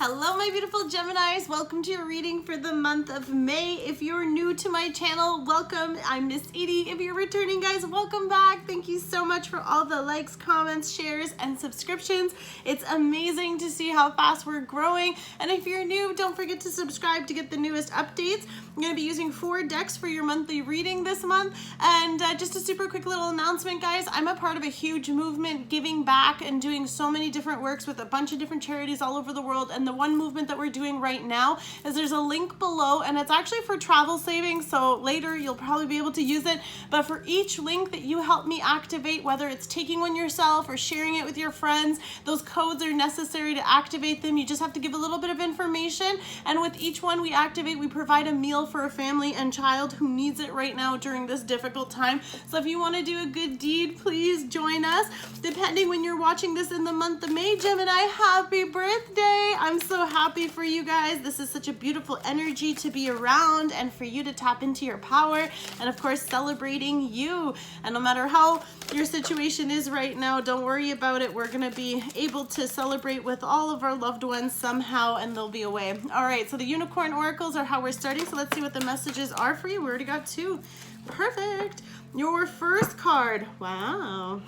Hello my beautiful Geminis, welcome to your reading for the month of May. If you're new to my channel, welcome. I'm Miss Edie. If you're returning, guys, welcome back. Thank you so much for all the likes, comments, shares, and subscriptions. It's amazing to see how fast we're growing. And if you're new, don't forget to subscribe to get the newest updates. I'm going to be using 4 decks for your monthly reading this month. And just a super quick little announcement, guys. I'm a part of a huge movement giving back and doing so many different works with a bunch of different charities all over the world. And the one movement that we're doing right now is there's a link below, and it's actually for travel savings, so later you'll probably be able to use it. But for each link that you help me activate, whether it's taking one yourself or sharing it with your friends, those codes are necessary to activate them. You just have to give a little bit of information, and with each one we activate, we provide a meal for a family and child who needs it right now during this difficult time. So if you want to do a good deed, please join us. Depending when you're watching this in the month of May, Gemini, happy birthday. I'm so happy for you guys. This is such a beautiful energy to be around and for you to tap into your power, and of course celebrating you. And no matter how your situation is right now, don't worry about it. We're gonna be able to celebrate with all of our loved ones somehow, and they'll be away. All right, so the unicorn oracles are how we're starting, so let's see what the messages are for you. We already got 2. Perfect. Your first card. Wow,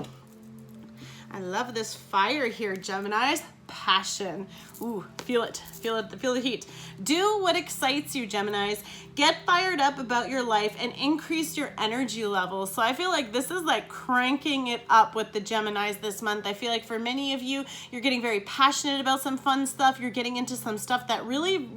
I love this fire here, Geminis. Passion. Ooh, feel it, feel the heat. Do what excites you, Geminis. Get fired up about your life and increase your energy levels. So I feel like this is like cranking it up with the Geminis this month. I feel like for many of you, you're getting very passionate about some fun stuff. You're getting into some stuff that really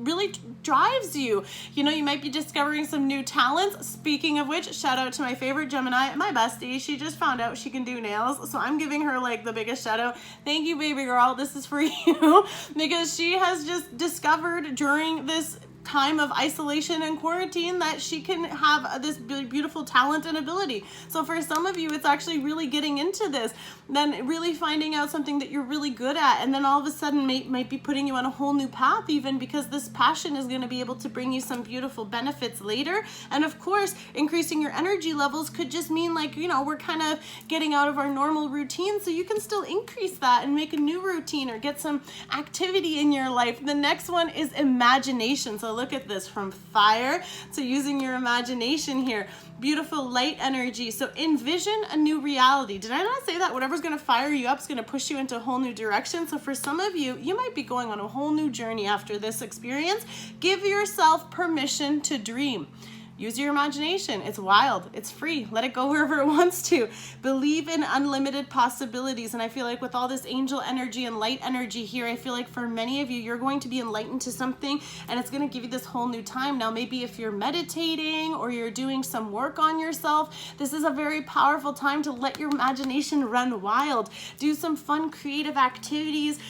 drives you. You know, you might be discovering some new talents. Speaking of which, shout out to my favorite Gemini, my bestie. She just found out she can do nails, so I'm giving her like the biggest shout out. Thank you, baby girl. This is for you because she has just discovered during this time of isolation and quarantine that she can have this beautiful talent and ability. So for some of you, it's actually really getting into this, then really finding out something that you're really good at, and then all of a sudden might be putting you on a whole new path, even because this passion is going to be able to bring you some beautiful benefits later. And of course, increasing your energy levels could just mean, like, you know, we're kind of getting out of our normal routine, so you can still increase that and make a new routine or get some activity in your life. The next one is imagination. So look at this, from fire to using your imagination here. Beautiful light energy. So envision a new reality. Did I not say that? Whatever's going to fire you up is going to push you into a whole new direction. So for some of you, you might be going on a whole new journey after this experience. Give yourself permission to dream. Use your imagination. It's wild. It's free. Let it go wherever it wants to. Believe in unlimited possibilities. And I feel like with all this angel energy and light energy here, I feel like for many of you, you're going to be enlightened to something, and it's going to give you this whole new time. Now, maybe if you're meditating or you're doing some work on yourself, this is a very powerful time to let your imagination run wild. Do some fun, creative activities.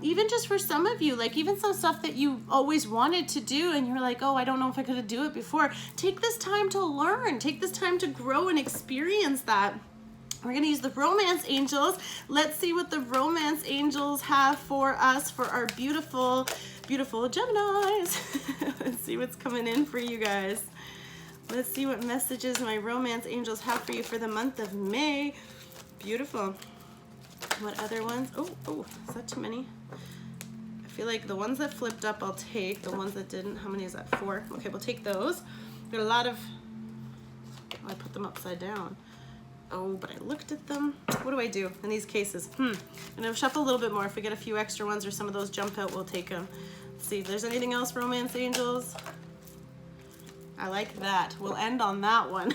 Even just for some of you, like even some stuff that you always wanted to do and you're like, oh, I don't know if I could do it before. Take this time to learn. Take this time to grow and experience that. We're going to use the romance angels. Let's see what the romance angels have for us for our beautiful, beautiful Geminis. Let's see what's coming in for you guys. Let's see what messages my romance angels have for you for the month of May. Beautiful. What other ones? Oh, is that too many? I feel like the ones that flipped up I'll take. The ones that didn't, how many is that? 4. Okay, we'll take those. Got a lot of, oh, I put them upside down. Oh, but I looked at them. What do I do in these cases? I'm gonna shuffle a little bit more. If we get a few extra ones or some of those jump out, we'll take them. Let's see if there's anything else, romance angels. I like that. We'll end on that one.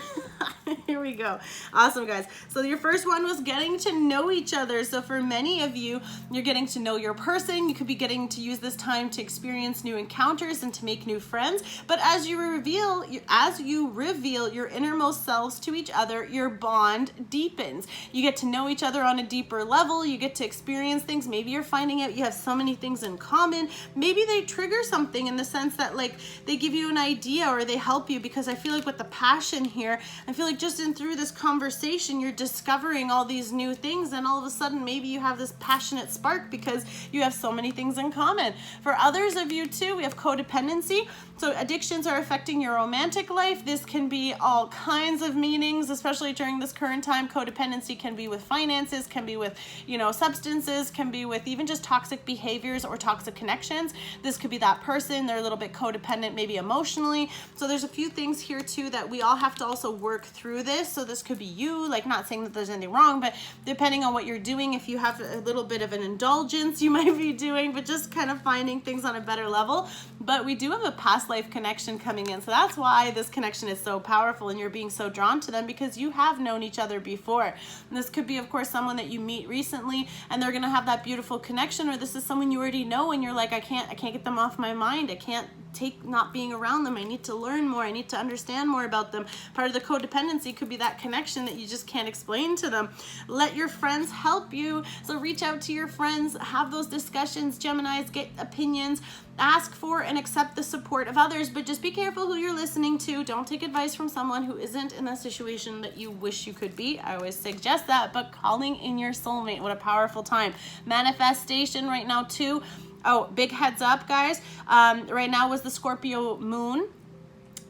Here we go. Awesome, guys. So your first one was getting to know each other. So for many of you, you're getting to know your person. You could be getting to use this time to experience new encounters and to make new friends. But as you reveal your innermost selves to each other, your bond deepens. You get to know each other on a deeper level. You get to experience things. Maybe you're finding out you have so many things in common. Maybe they trigger something in the sense that, like, they give you an idea or they help help you, because I feel like with the passion here, I feel like just through this conversation, you're discovering all these new things, and all of a sudden maybe you have this passionate spark because you have so many things in common. For others of you too, we have codependency. So addictions are affecting your romantic life. This can be all kinds of meanings, especially during this current time. Codependency can be with finances, can be with, you know, substances, can be with even just toxic behaviors or toxic connections. This could be that person, they're a little bit codependent, maybe emotionally. So there's a few things here too that we all have to also work through this. So this could be you, like, not saying that there's anything wrong, but depending on what you're doing, if you have a little bit of an indulgence you might be doing, but just kind of finding things on a better level. But we do have a past life connection coming in. So that's why this connection is so powerful and you're being so drawn to them, because you have known each other before. And this could be, of course, someone that you meet recently and they're going to have that beautiful connection, or this is someone you already know and you're like, I can't get them off my mind. I can't take not being around them. I need to learn more. I need to understand more about them. Part of the codependency could be that connection that you just can't explain to them. Let your friends help you. So reach out to your friends, have those discussions, Geminis, get opinions, ask for and accept the support of others, but just be careful who you're listening to. Don't take advice from someone who isn't in the situation that you wish you could be. I always suggest that, but calling in your soulmate, what a powerful time. Manifestation right now too. Oh, big heads up, guys. Right now was the Scorpio moon.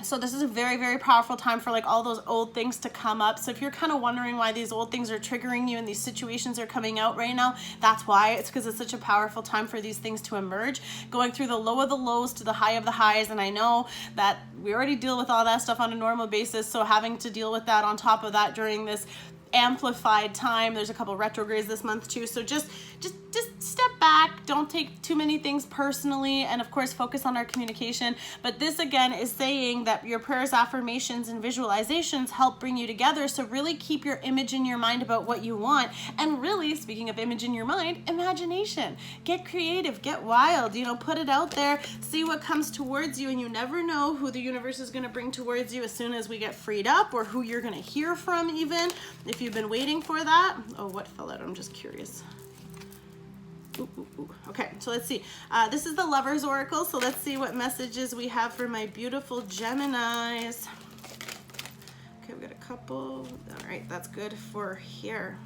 So this is a very, very powerful time for like all those old things to come up. So if you're kind of wondering why these old things are triggering you and these situations are coming out right now, that's why. It's because it's such a powerful time for these things to emerge, going through the low of the lows to the high of the highs. And I know that we already deal with all that stuff on a normal basis. So having to deal with that on top of that during this amplified time, there's a couple retrogrades this month too, so just step back, don't take too many things personally, and of course focus on our communication. But this again is saying that your prayers, affirmations, and visualizations help bring you together. So really keep your image in your mind about what you want, and really, speaking of image in your mind, imagination. Get creative, get wild, you know, put it out there, see what comes towards you, and you never know who the universe is going to bring towards you as soon as we get freed up, or who you're going to hear from, even if you've been waiting for that. Oh, what fell out? I'm just curious. Ooh, ooh, ooh. Okay, so let's see. This is the Lover's Oracle, so let's see what messages we have for my beautiful Geminis. Okay, we got a couple. All right, that's good for here.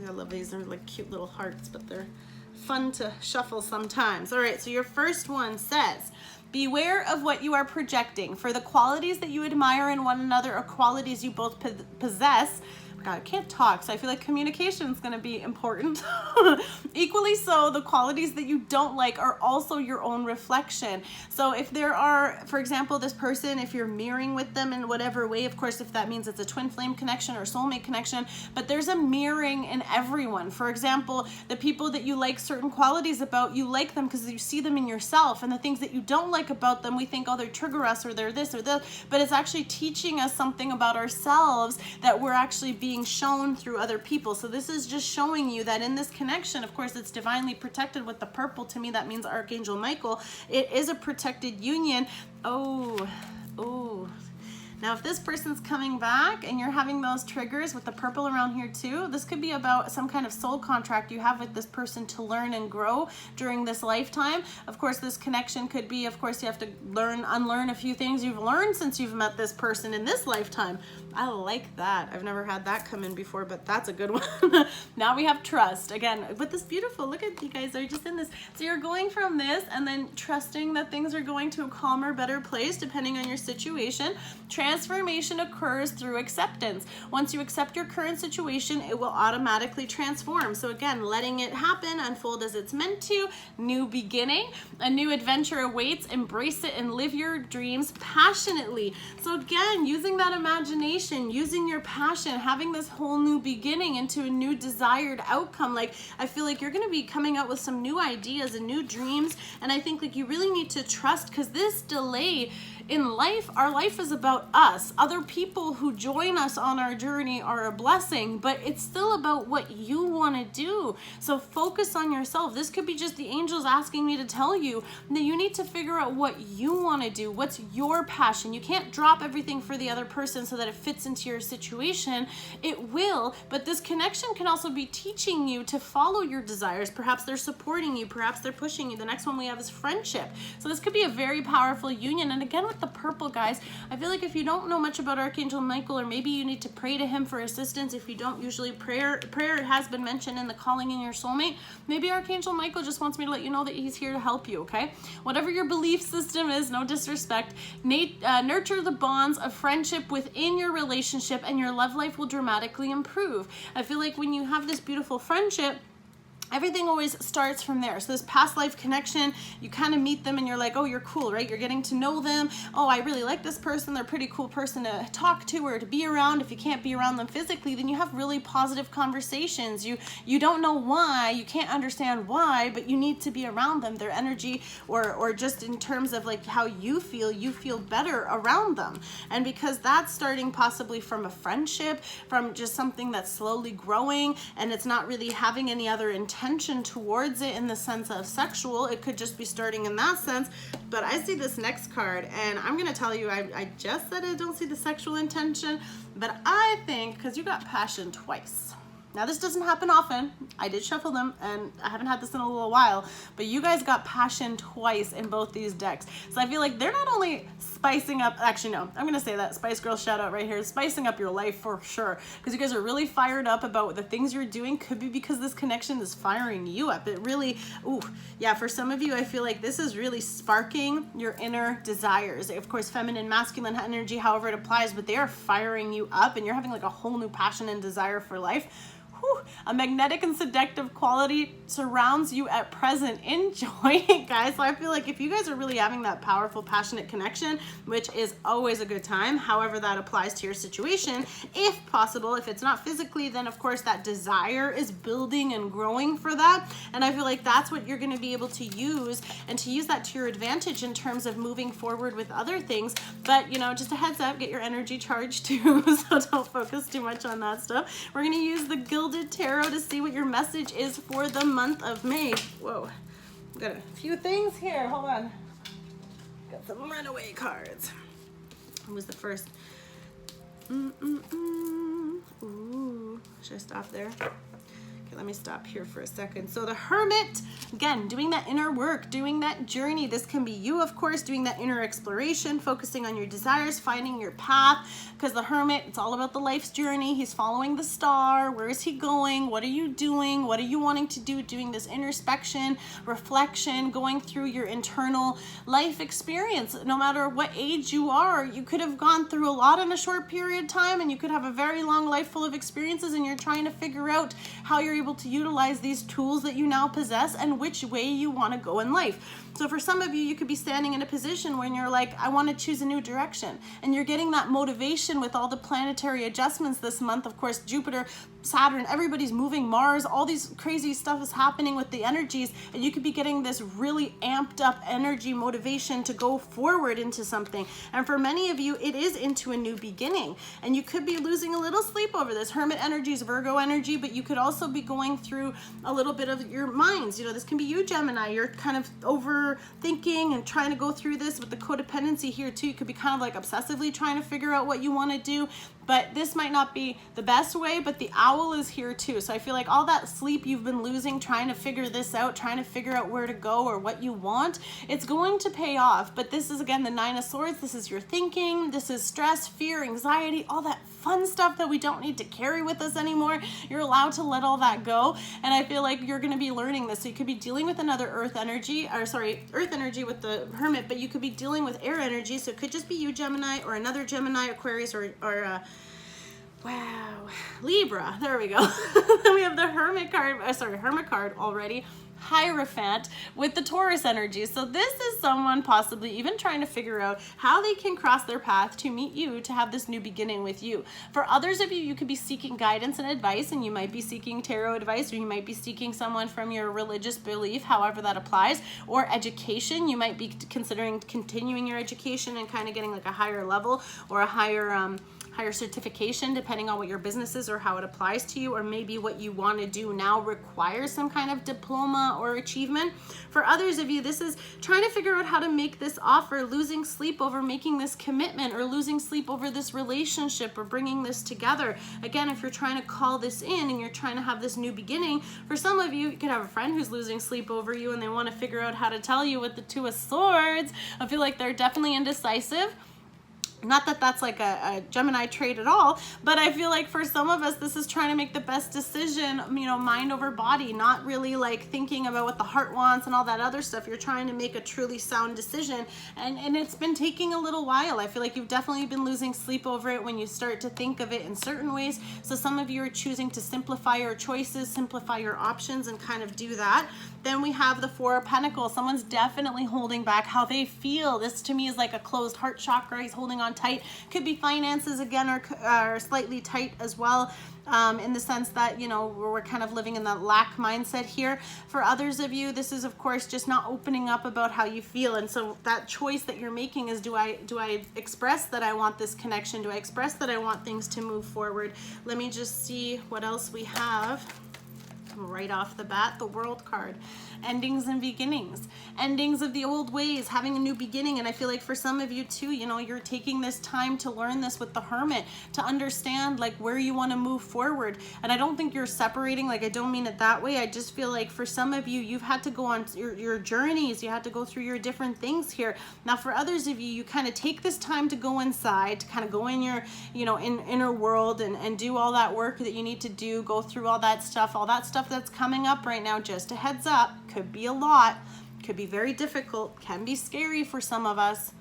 I love these. They're like cute little hearts, but they're fun to shuffle sometimes. All right, so your first one says, beware of what you are projecting. For the qualities that you admire in one another or qualities you both possess, God, I can't talk, so I feel like communication is going to be important. Equally so, the qualities that you don't like are also your own reflection. So if there are, for example, this person, if you're mirroring with them in whatever way, of course, if that means it's a twin flame connection or soulmate connection, but there's a mirroring in everyone. For example, the people that you like certain qualities about, you like them because you see them in yourself, and the things that you don't like about them, we think, oh, they trigger us, or they're this or this, but it's actually teaching us something about ourselves that we're actually being shown through other people. So this is just showing you that in this connection, of course, it's divinely protected with the purple. To me, that means Archangel Michael. It is a protected union. Oh. Now, if this person's coming back and you're having those triggers with the purple around here too, this could be about some kind of soul contract you have with this person to learn and grow during this lifetime. Of course, this connection could be, of course, you have to unlearn a few things you've learned since you've met this person in this lifetime. I like that. I've never had that come in before, but that's a good one. Now we have trust. Again, with this beautiful, look at you guys, they're just in this. So you're going from this and then trusting that things are going to a calmer, better place depending on your situation. Transformation occurs through acceptance. Once you accept your current situation, it will automatically transform. So again, letting it happen, unfold as it's meant to, new beginning, a new adventure awaits, embrace it and live your dreams passionately. So again, using that imagination, using your passion, having this whole new beginning into a new desired outcome. Like, I feel like you're going to be coming out with some new ideas and new dreams. And I think like you really need to trust, because this delay in life, our life is about us. Other people who join us on our journey are a blessing, but it's still about what you want to do. So focus on yourself. This could be just the angels asking me to tell you that you need to figure out what you want to do. What's your passion? You can't drop everything for the other person so that it fits into your situation. It will, but this connection can also be teaching you to follow your desires. Perhaps they're supporting you, perhaps they're pushing you. The next one we have is friendship. So this could be a very powerful union. And again, with the purple, guys, I feel like if you don't know much about Archangel Michael, or maybe you need to pray to him for assistance, if you don't usually, prayer has been mentioned in the calling in your soulmate, maybe Archangel Michael just wants me to let you know that he's here to help you, okay? Whatever your belief system is, no disrespect, nurture the bonds of friendship within your relationship and your love life will dramatically improve. I feel like when you have this beautiful friendship, everything always starts from there. So this past life connection, you kind of meet them and you're like, oh, you're cool, right? You're getting to know them. Oh, I really like this person. They're a pretty cool person to talk to or to be around. If you can't be around them physically, then you have really positive conversations. You don't know why, you can't understand why, but you need to be around them. Their energy or just in terms of like how you feel better around them. And because that's starting possibly from a friendship, from just something that's slowly growing and it's not really having any other intention towards it in the sense of sexual, it could just be starting in that sense. But I see this next card and I'm gonna tell you, I just said I don't see the sexual intention, but I think because you got passion twice. Now this doesn't happen often. I did shuffle them and I haven't had this in a little while, but you guys got passion twice in both these decks. So I feel like they're not only spicing up, actually no, I'm gonna say that, Spice Girl shout out right here, spicing up your life for sure, because you guys are really fired up about the things you're doing. Could be because this connection is firing you up. It really, ooh, yeah, for some of you, I feel like this is really sparking your inner desires. Of course, feminine, masculine energy, however it applies, but they are firing you up and you're having like a whole new passion and desire for life. A magnetic and seductive quality surrounds you at present. Enjoy it, guys. So I feel like if you guys are really having that powerful, passionate connection, which is always a good time, however that applies to your situation, if possible, if it's not physically, then of course that desire is building and growing for that. And I feel like that's what you're going to be able to use, and to use that to your advantage in terms of moving forward with other things. But, you know, just a heads up, get your energy charged too, so don't focus too much on that stuff. We're going to use the Gilded Tarot to see what your message is for the month of May. Whoa, got a few things here. Hold on. Got some runaway cards. What was the first? Ooh, should I stop there? Okay, let me stop here for a second. So the Hermit, again, doing that inner work, doing that journey. This can be you, of course, doing that inner exploration, focusing on your desires, finding your path, because the Hermit, it's all about the life's journey. He's following the star. Where is he going? What are you doing? What are you wanting to do? Doing this introspection, reflection, going through your internal life experience. No matter what age you are, you could have gone through a lot in a short period of time, and you could have a very long life full of experiences, and you're trying to figure out how you're able to utilize these tools that you now possess and which way you want to go in life. So for some of you, you could be standing in a position when you're like, I want to choose a new direction. And you're getting that motivation with all the planetary adjustments this month. Of course, Jupiter, Saturn, everybody's moving, Mars, all these crazy stuff is happening with the energies. And you could be getting this really amped up energy motivation to go forward into something. And for many of you, it is into a new beginning. And you could be losing a little sleep over this. Hermit energy is Virgo energy, but you could also be going through a little bit of your minds. You know, this can be you, Gemini. You're kind of overthinking and trying to go through this with the codependency here too. You could be kind of like obsessively trying to figure out what you want to do, but this might not be the best way. But the owl is here too. So I feel like all that sleep you've been losing trying to figure this out, trying to figure out where to go or what you want, it's going to pay off. But this is, again, the Nine of Swords. This is your thinking. This is stress, fear, anxiety, all that fun stuff that we don't need to carry with us anymore. You're allowed to let all that go. And I feel like you're going to be learning this. So you could be dealing with another earth energy, or sorry, earth energy with the Hermit, but you could be dealing with air energy. So it could just be you, Gemini, or another Gemini, Aquarius, or Wow. Libra, there we go. Then we have the Hermit card, Hermit card already. Hierophant with the Taurus energy. So this is someone possibly even trying to figure out how they can cross their path to meet you, to have this new beginning with you. For others of you, you could be seeking guidance and advice, and you might be seeking tarot advice, or you might be seeking someone from your religious belief, however that applies, or education. You might be considering continuing your education and kind of getting like a higher level or a higher certification, depending on what your business is or how it applies to you, or maybe what you want to do now requires some kind of diploma or achievement. For others of you, this is trying to figure out how to make this offer, losing sleep over making this commitment, or losing sleep over this relationship, or bringing this together. Again, if you're trying to call this in and you're trying to have this new beginning, for some of you, you could have a friend who's losing sleep over you and they want to figure out how to tell you with the Two of Swords. I feel like they're definitely indecisive. Not that that's like a Gemini trait at all, but I feel like for some of us, this is trying to make the best decision, you know, mind over body, not really like thinking about what the heart wants and all that other stuff. You're trying to make a truly sound decision, and it's been taking a little while. I feel like you've definitely been losing sleep over it when you start to think of it in certain ways. So some of you are choosing to simplify your choices, simplify your options, and kind of do that. Then we have the Four of Pentacles. Someone's definitely holding back how they feel. This to me is like a closed heart chakra. He's holding on tight. Could be finances again, or slightly tight as well, in the sense that, you know, we're kind of living in that lack mindset here. For others of you, this is of course just not opening up about how you feel. And so that choice that you're making is, do I express that I want this connection? Do I express that I want things to move forward? Let me just see what else we have. Right off the bat, the World card. Endings and beginnings. Endings of the old ways, having a new beginning. And I feel like for some of you too, you know, you're taking this time to learn this with the Hermit, to understand like where you want to move forward. And I don't think you're separating, like I don't mean it that way. I just feel like for some of you, you've had to go on your journeys. You had to go through your different things here. Now for others of you, you kind of take this time to go inside, to kind of go in your, you know, inner world and do all that work that you need to do, go through all that stuff that's coming up right now. Just a heads up, could be a lot, could be very difficult, can be scary for some of us.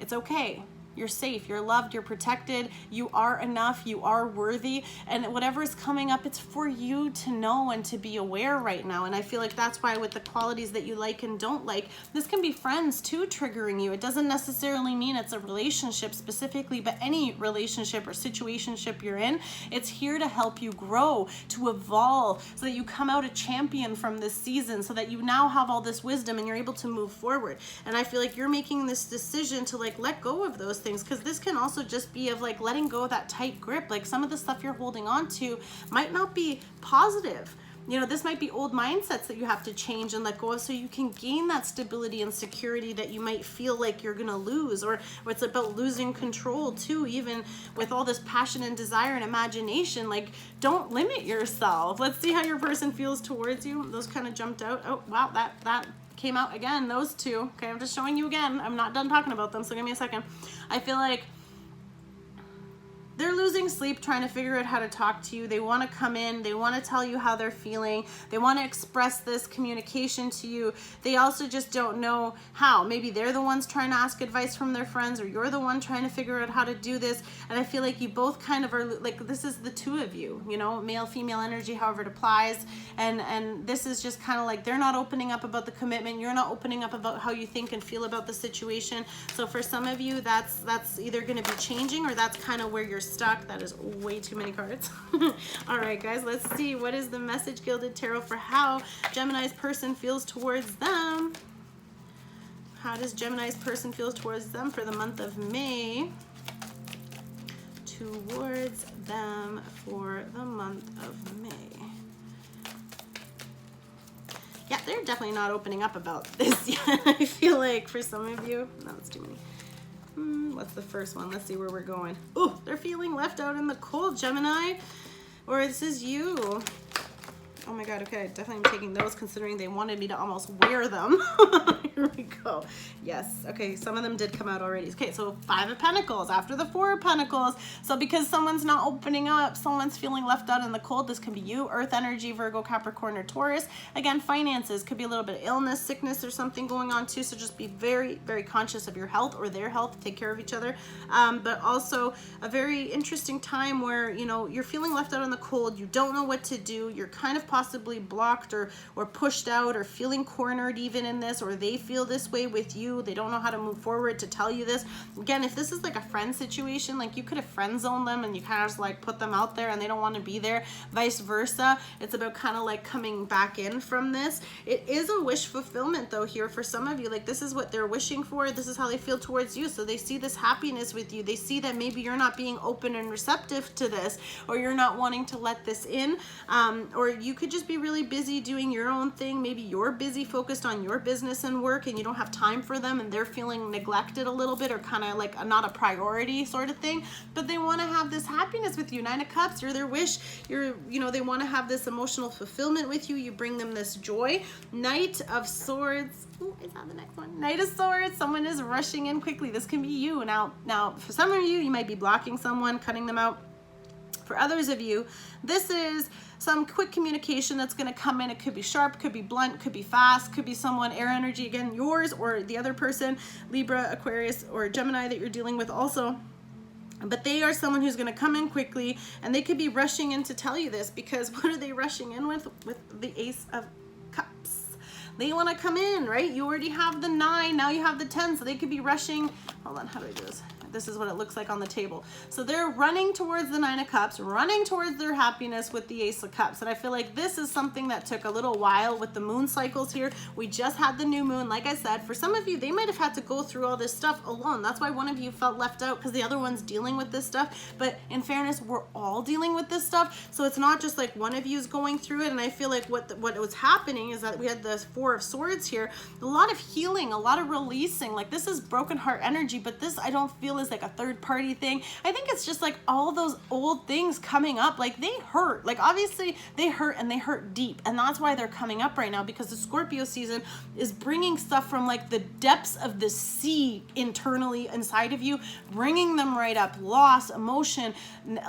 It's okay. You're safe, you're loved, you're protected, you are enough, you are worthy, and whatever is coming up, it's for you to know and to be aware right now. And I feel like that's why with the qualities that you like and don't like, this can be friends too triggering you. It doesn't necessarily mean it's a relationship specifically, but any relationship or situationship you're in, it's here to help you grow, to evolve, so that you come out a champion from this season, so that you now have all this wisdom and you're able to move forward. And I feel like you're making this decision to like let go of those things, because this can also just be of like letting go of that tight grip. Like some of the stuff you're holding on to might not be positive. You know, this might be old mindsets that you have to change and let go of, so you can gain that stability and security that you might feel like you're gonna lose. Or it's about losing control too, even with all this passion and desire and imagination. Like, don't limit yourself. Let's see how your person feels towards you. Those kind of jumped out. Oh wow, that came out again, those two. Okay, I'm just showing you again. I'm not done talking about them, so give me a second. I feel like they're losing sleep trying to figure out how to talk to you. They want to come in. They want to tell you how they're feeling. They want to express this communication to you. They also just don't know how. Maybe they're the ones trying to ask advice from their friends, or you're the one trying to figure out how to do this. And I feel like you both kind of are like, this is the two of you, you know, male, female energy, however it applies. And this is just kind of like, they're not opening up about the commitment. You're not opening up about how you think and feel about the situation. So for some of you, that's either going to be changing, or that's kind of where you're stuck. That is way too many cards. All right, guys, let's see. What is the message, Gilded Tarot, for how Gemini's person feels towards them? How does Gemini's person feel towards them for the month of May? Towards them for the month of May. Yeah, they're definitely not opening up about this yet. I feel like for some of you, no, that's too many. What's the first one? Let's see where we're going. Oh, they're feeling left out in the cold, Gemini. Or this is you. Oh my God, okay, definitely am taking those, considering they wanted me to almost wear them. Here we go. Yes. Okay, some of them did come out already. Okay, so 5 of Pentacles after the 4 of Pentacles. So because someone's not opening up, someone's feeling left out in the cold. This can be you, Earth energy, Virgo, Capricorn, or Taurus. Again, finances could be a little bit of illness, sickness, or something going on too. So just be very, very conscious of your health or their health. Take care of each other. But also a very interesting time where, you know, you're feeling left out in the cold. You don't know what to do. You're kind of possibly blocked or pushed out or feeling cornered even in this, or they feel this way with you. They don't know how to move forward to tell you this. Again, if this is like a friend situation, like you could have friend zoned them and you kind of just like put them out there and they don't want to be there, vice versa. It's about kind of like coming back in from this. It is a wish fulfillment though here for some of you. Like this is what they're wishing for. This is how they feel towards you. So they see this happiness with you. They see that maybe you're not being open and receptive to this, or you're not wanting to let this in, or you could just be really busy doing your own thing. Maybe you're busy focused on your business and work and you don't have time for them, and they're feeling neglected a little bit, or kind of like not a priority sort of thing, but they want to have this happiness with you. 9 of Cups, you're their wish. You know, they want to have this emotional fulfillment with you. You bring them this joy. Knight of Swords. Ooh, is that the next one? Knight of Swords. Someone is rushing in quickly. This can be you. Now, for some of you, you might be blocking someone, cutting them out. For others of you, this is some quick communication that's going to come in. It could be sharp, could be blunt, could be fast, could be someone, air energy, again, yours or the other person, Libra, Aquarius, or Gemini that you're dealing with also. But they are someone who's going to come in quickly, and they could be rushing in to tell you this, because what are they rushing in with? With the Ace of Cups. They want to come in, right? You already have the 9, now you have the 10, so they could be rushing. Hold on, how do I do this? This is what it looks like on the table. So they're running towards the 9 of Cups, running towards their happiness with the Ace of Cups. And I feel like this is something that took a little while with the moon cycles here. We just had the new moon. Like I said, for some of you, they might have had to go through all this stuff alone. That's why one of you felt left out, because the other one's dealing with this stuff. But in fairness, we're all dealing with this stuff. So it's not just like one of you is going through it. And I feel like what was happening is that we had the 4 of Swords here. A lot of healing, a lot of releasing. Like this is broken heart energy, but this I don't feel is like a third party thing. I think it's just like all those old things coming up. Like they hurt. Like obviously they hurt, and they hurt deep. And that's why they're coming up right now, because the Scorpio season is bringing stuff from like the depths of the sea internally inside of you, bringing them right up. Loss, emotion,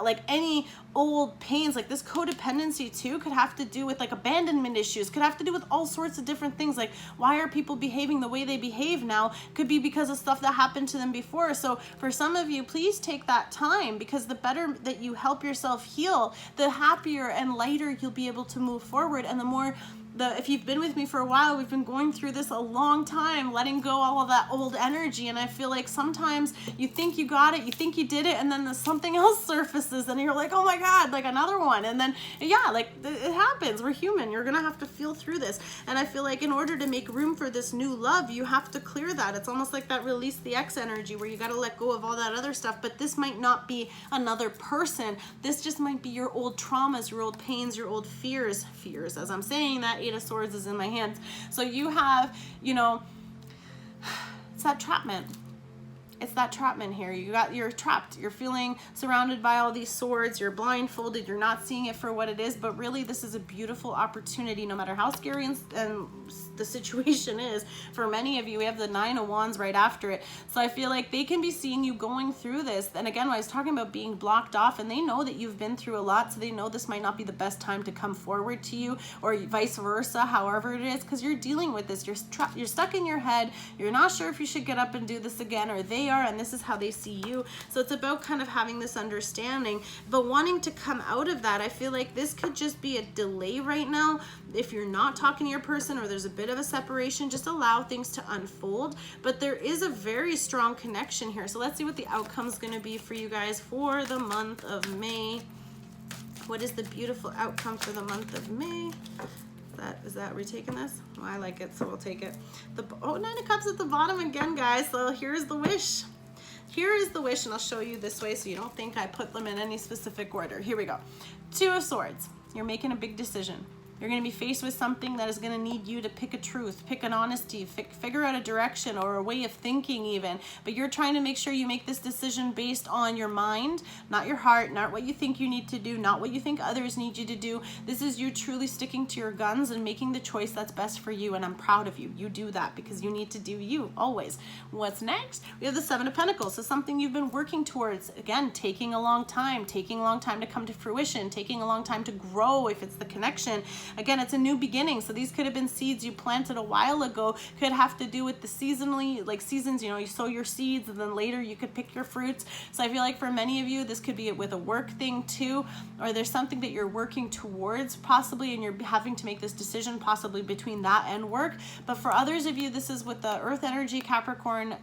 like any old pains. Like this codependency too could have to do with like abandonment issues, could have to do with all sorts of different things. Like why are people behaving the way they behave now? Could be because of stuff that happened to them before. So for some of you, please take that time, because the better that you help yourself heal, the happier and lighter you'll be able to move forward. And the more if you've been with me for a while, we've been going through this a long time, letting go all of that old energy. And I feel like sometimes you think you got it, you think you did it, and then something else surfaces and you're like, oh my God, like another one. And then, yeah, like it happens. We're human. You're going to have to feel through this. And I feel like in order to make room for this new love, you have to clear that. It's almost like that release the ex energy, where you got to let go of all that other stuff. But this might not be another person. This just might be your old traumas, your old pains, your old fears, as I'm saying that. 8 of Swords is in my hands. So you have, you know, it's that trapment. It's that trapment here. You're trapped. You're feeling surrounded by all these swords. You're blindfolded. You're not seeing it for what it is. But really, this is a beautiful opportunity, no matter how scary and the situation is. For many of you, we have the 9 of Wands right after it. So I feel like they can be seeing you going through this. And again, when I was talking about being blocked off, and they know that you've been through a lot, so they know this might not be the best time to come forward to you, or vice versa, however it is, because you're dealing with this. You're stuck in your head. You're not sure if you should get up and do this again, or they are, and this is how they see you. So it's about kind of having this understanding, but wanting to come out of that. I feel like this could just be a delay right now. If you're not talking to your person, or there's a bit of a separation, just allow things to unfold. But there is a very strong connection here. So let's see what the outcome is going to be for you guys for the month of May. What is the beautiful outcome for the month of May? Is that retaking this? Well, I like it, so we'll take it. 9 of Cups at the bottom again, guys. So here's the wish. Here is the wish, and I'll show you this way so you don't think I put them in any specific order. Here we go. 2 of Swords. You're making a big decision. You're going to be faced with something that is going to need you to pick a truth, pick an honesty, figure out a direction or a way of thinking even. But you're trying to make sure you make this decision based on your mind, not your heart, not what you think you need to do, not what you think others need you to do. This is you truly sticking to your guns and making the choice that's best for you. And I'm proud of you. You do that because you need to do you always. What's next? We have the Seven of Pentacles. So something you've been working towards, again, taking a long time to come to fruition, taking a long time to grow if it's the connection. Again, it's a new beginning. So these could have been seeds you planted a while ago, could have to do with the seasonally, like seasons, you know, you sow your seeds and then later you could pick your fruits. So I feel like for many of you, this could be with a work thing too, or there's something that you're working towards possibly, and you're having to make this decision possibly between that and work. But for others of you, this is with the Earth energy, Capricorn,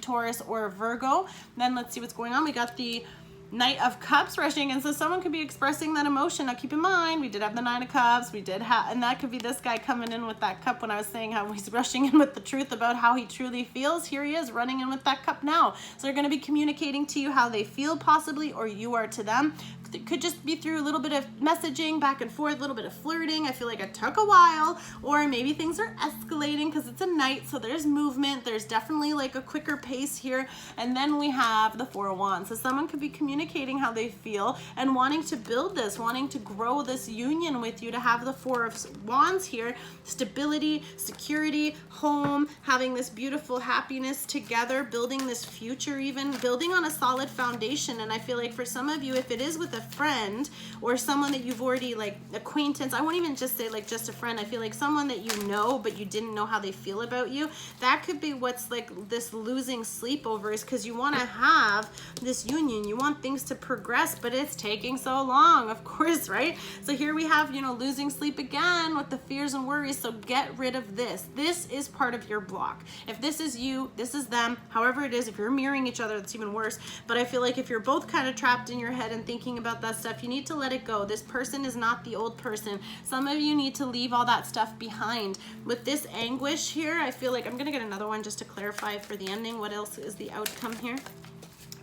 Taurus, or Virgo. Then let's see what's going on. We got the Knight of Cups rushing, and so someone could be expressing that emotion. Now keep in mind, we did have the Nine of Cups, we did have, and that could be this guy coming in with that cup when I was saying how he's rushing in with the truth about how he truly feels. Here he is running in with that cup now. So they're going to be communicating to you how they feel possibly, or you are to them. It could just be through a little bit of messaging back and forth, a little bit of flirting. I feel like it took a while, or maybe things are escalating because it's a night, so there's movement. There's definitely like a quicker pace here. And then we have the Four of Wands. So someone could be communicating how they feel and wanting to build this, wanting to grow this union with you, to have the Four of Wands here. Stability, security, home, having this beautiful happiness together, building this future, even building on a solid foundation. And I feel like for some of you, if it is with a friend or someone that you've already, like acquaintance, I won't even just say like just a friend, I feel like someone that you know but you didn't know how they feel about you, that could be what's like this losing sleep over, is because you want to have this union, you want things to progress, but it's taking so long, of course, right? So here we have, you know, losing sleep again with the fears and worries. So get rid of this. This is part of your block. If this is you, this is them, however it is. If you're mirroring each other, that's even worse. But I feel like if you're both kind of trapped in your head and thinking about that stuff, you need to let it go. This person is not the old person. Some of you need to leave all that stuff behind. With this anguish here, I feel like I'm gonna get another one just to clarify for the ending. What else is the outcome here?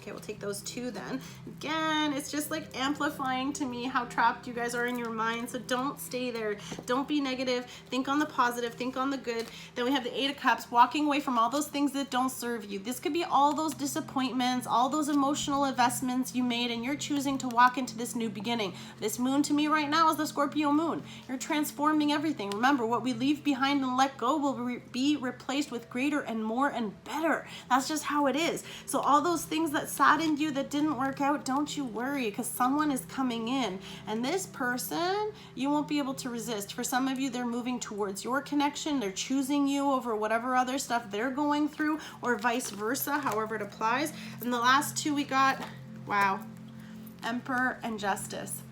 Okay, we'll take those two then. Again, it's just like amplifying to me how trapped you guys are in your mind. So don't stay there. Don't be negative. Think on the positive. Think on the good. Then we have the Eight of Cups, walking away from all those things that don't serve you. This could be all those disappointments, all those emotional investments you made, and you're choosing to walk into this new beginning. This moon to me right now is the Scorpio moon. You're transforming everything. Remember, what we leave behind and let go will be replaced with greater and more and better. That's just how it is. So all those things that saddened you, that didn't work out, don't you worry, because someone is coming in, and this person you won't be able to resist. For some of you, they're moving towards your connection. They're choosing you over whatever other stuff they're going through, or vice versa, however it applies. And the last two we got, wow, Emperor and Justice.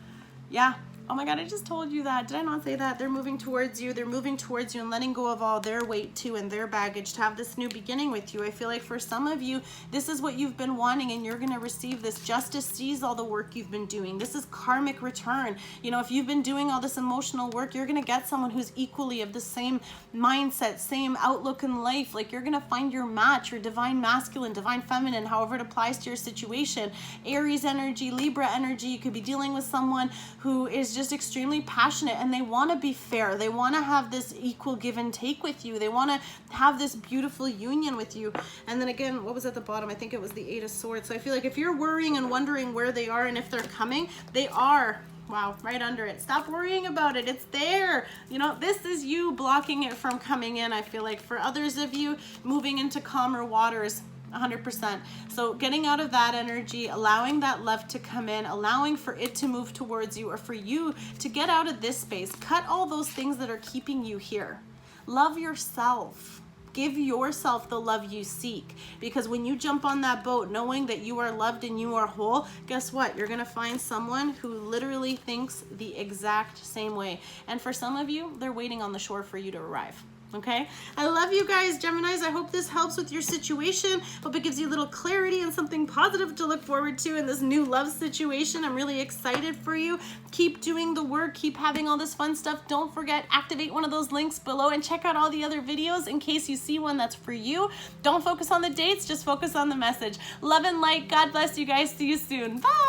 Yeah. Oh my God, I just told you that. Did I not say that? They're moving towards you. They're moving towards you and letting go of all their weight too and their baggage to have this new beginning with you. I feel like for some of you, this is what you've been wanting, and you're going to receive this. Justice sees all the work you've been doing. This is karmic return. You know, if you've been doing all this emotional work, you're going to get someone who's equally of the same mindset, same outlook in life. Like, you're going to find your match, your divine masculine, divine feminine, however it applies to your situation. Aries energy, Libra energy. You could be dealing with someone who is just extremely passionate, and they want to be fair. They want to have this equal give and take with you. They want to have this beautiful union with you. And then again, what was at the bottom? I think it was the Eight of Swords. So I feel like if you're worrying and wondering where they are and if they're coming, they are. Wow, right under it. Stop worrying about it. It's there. You know, this is you blocking it from coming in. I feel like for others of you, moving into calmer waters. 100%. So getting out of that energy, allowing that love to come in, allowing for it to move towards you, or for you to get out of this space. Cut all those things that are keeping you here. Love yourself. Give yourself the love you seek, because when you jump on that boat knowing that you are loved and you are whole, guess what? You're gonna find someone who literally thinks the exact same way. And for some of you, they're waiting on the shore for you to arrive. Okay, I love you guys, Geminis. I hope this helps with your situation. Hope it gives you a little clarity and something positive to look forward to in this new love situation. I'm really excited for you. Keep doing the work. Keep having all this fun stuff. Don't forget, activate one of those links below and check out all the other videos in case you see one that's for you. Don't focus on the dates, just focus on the message. Love and light. God bless you guys. See you soon. Bye.